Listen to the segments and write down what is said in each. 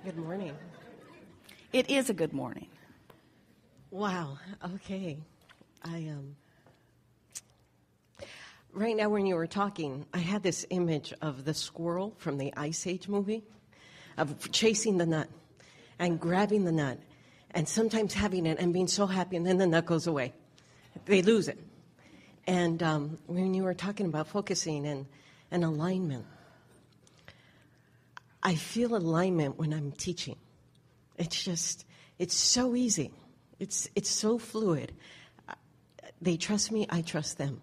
Good morning. It is a good morning. Wow. Okay. Right now when you were talking, I had this image of the squirrel from the Ice Age movie, of chasing the nut and grabbing the nut and sometimes having it and being so happy, and then the nut goes away. They lose it. And when you were talking about focusing and alignment, I feel alignment when I'm teaching. It's so easy. It's so fluid. They trust me, I trust them.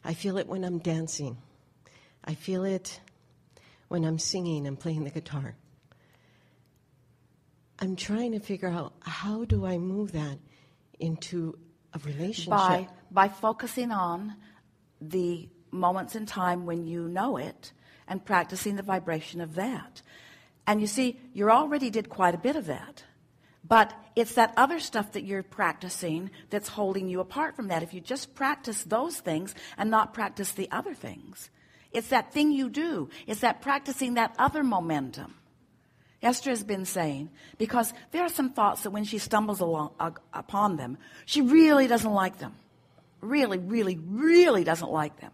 I feel it when I'm dancing. I feel it when I'm singing and playing the guitar. I'm trying to figure out, how do I move that into a relationship? By focusing on the moments in time when you know it and practicing the vibration of that. And you see, you already did quite a bit of that. But it's that other stuff that you're practicing that's holding you apart from that. If you just practice those things and not practice the other things, it's that thing you do. It's that practicing that other momentum. Esther has been saying, because there are some thoughts that when she stumbles upon them, she really doesn't like them. Really, really, really doesn't like them.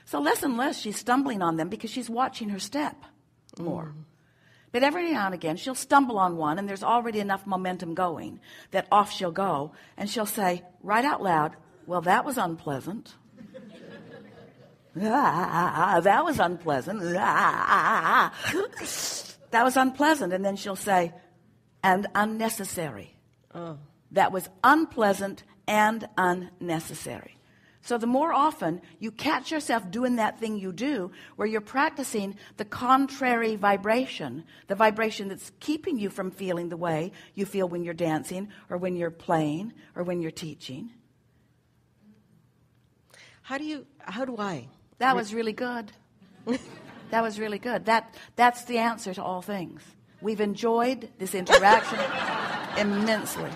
So less and less she's stumbling on them because she's watching her step more. But every now and again she'll stumble on one and there's already enough momentum going that off she'll go and she'll say right out loud, well, that was unpleasant. That was unpleasant. That was unpleasant. And then she'll say, and unnecessary. Oh. That was unpleasant and unnecessary. So the more often you catch yourself doing that thing you do, where you're practicing the contrary vibration, the vibration that's keeping you from feeling the way you feel when you're dancing or when you're playing or when you're teaching. How do I? That was really good. That was really good. That's the answer to all things. We've enjoyed this interaction immensely.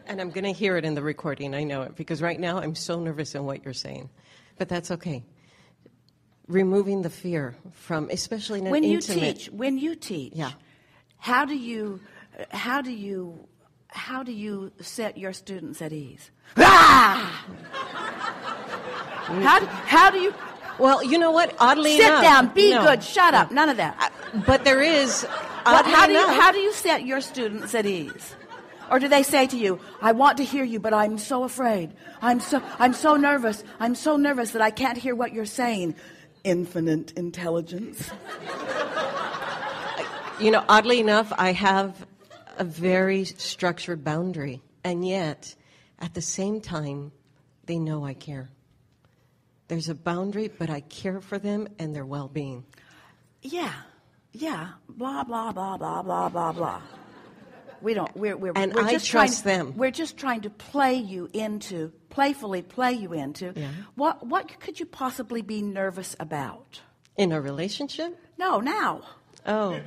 And I'm going to hear it in the recording. I know it, because right now I'm so nervous in what you're saying. But that's okay. Removing the fear from, especially in an intimate... When you teach, yeah. How do you set your students at ease? Ah! How do you... Well, you know what? Oddly sit enough... Sit down, be no, good, shut up, no. none of that. But there is... How do you set your students at ease? Or do they say to you, I want to hear you, but I'm so afraid. I'm so nervous. I'm so nervous that I can't hear what you're saying. Infinite intelligence. You know, oddly enough, I have a very structured boundary. And yet, at the same time, they know I care. There's a boundary, but I care for them and their well-being. Yeah. Blah, blah, blah, blah, blah, blah, blah. We're just trust them. We're just trying to playfully play you into. Yeah. What could you possibly be nervous about? In a relationship? No, now. Oh.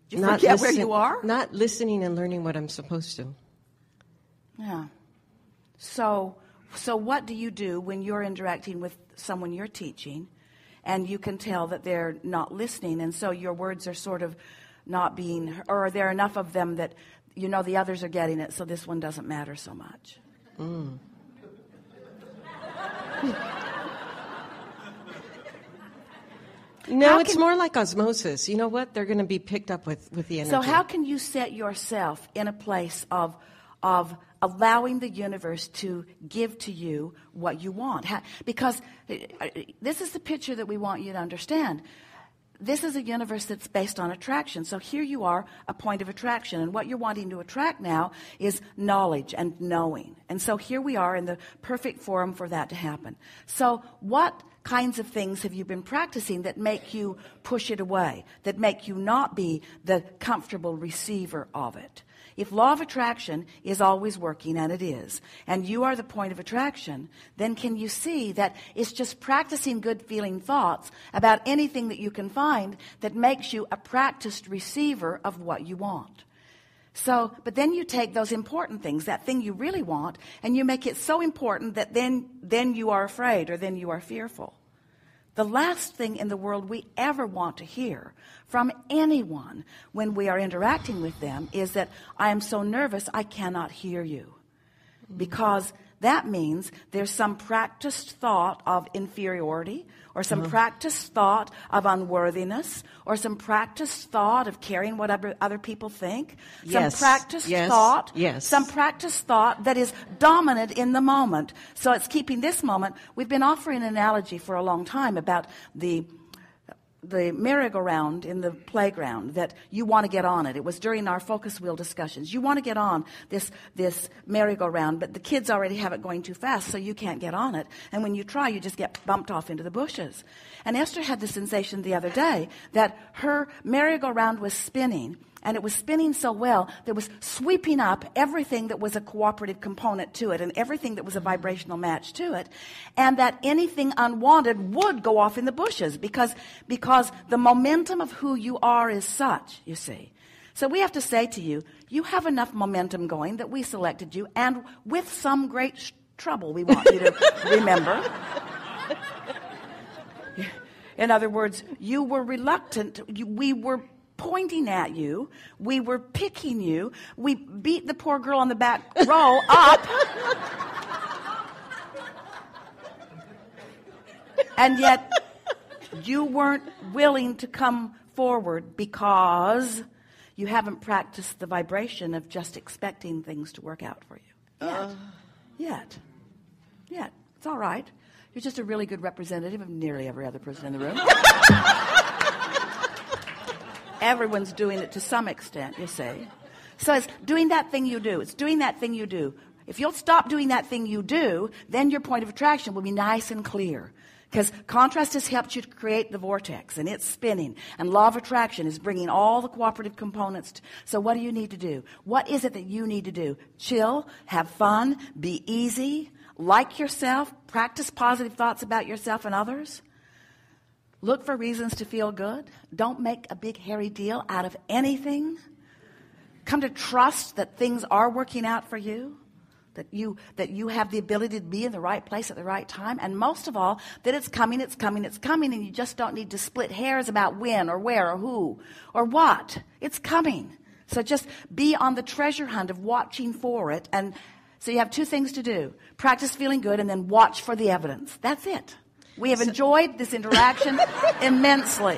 Did you forget where you are? Not listening and learning what I'm supposed to. Yeah. So what do you do when you're interacting with someone you're teaching and you can tell that they're not listening, and so your words are sort of not being, or are there enough of them that you know the others are getting it, so this one doesn't matter so much? No, it's more like osmosis. You know what? They're going to be picked up with the energy. So how can you set yourself in a place of allowing the universe to give to you what you want? Because this is the picture that we want you to understand. This is a universe that's based on attraction. So here you are, a point of attraction. And what you're wanting to attract now is knowledge and knowing. And so here we are in the perfect forum for that to happen. So what kinds of things have you been practicing that make you push it away, that make you not be the comfortable receiver of it? If law of attraction is always working, and it is, and you are the point of attraction, then can you see that it's just practicing good feeling thoughts about anything that you can find that makes you a practiced receiver of what you want? So, but then you take those important things, that thing you really want, and you make it so important that then you are afraid, or then you are fearful. The last thing in the world we ever want to hear from anyone when we are interacting with them is that I am so nervous I cannot hear you. Because that means there's some practiced thought of inferiority, or some practiced thought of unworthiness, or some practiced thought of caring what other people think. Yes. Some practiced Yes. thought. Yes. Some practiced thought that is dominant in the moment. So it's keeping this moment. We've been offering an analogy for a long time about the merry-go-round in the playground, that you want to get on it. It was during our focus wheel discussions. You want to get on this merry-go-round, but the kids already have it going too fast, so you can't get on it. And when you try, you just get bumped off into the bushes. And Esther had the sensation the other day that her merry-go-round was spinning, and it was spinning so well that it was sweeping up everything that was a cooperative component to it and everything that was a vibrational match to it, and that anything unwanted would go off in the bushes because the momentum of who you are is such, you see. So we have to say to you, you have enough momentum going that we selected you, and with some great trouble, we want you to remember. In other words, you were reluctant. We were pointing at you. We were picking you. We beat the poor girl on the back row up. And yet you weren't willing to come forward because you haven't practiced the vibration of just expecting things to work out for you. Yet. It's all right. You're just a really good representative of nearly every other person in the room. Everyone's doing it to some extent, you see. So it's doing that thing you do. It's doing that thing you do. If you'll stop doing that thing you do, then your point of attraction will be nice and clear. Because contrast has helped you to create the vortex, and it's spinning. And law of attraction is bringing all the cooperative components. So what do you need to do? What is it that you need to do? Chill, have fun, be easy, like yourself, practice positive thoughts about yourself and others. Look for reasons to feel good. Don't make a big hairy deal out of anything. Come to trust that things are working out for you, that you have the ability to be in the right place at the right time, and most of all, that it's coming, and you just don't need to split hairs about when or where or who or what. It's coming. So just be on the treasure hunt of watching for it. And so you have two things to do. Practice feeling good and then watch for the evidence. That's it. We have enjoyed this interaction immensely.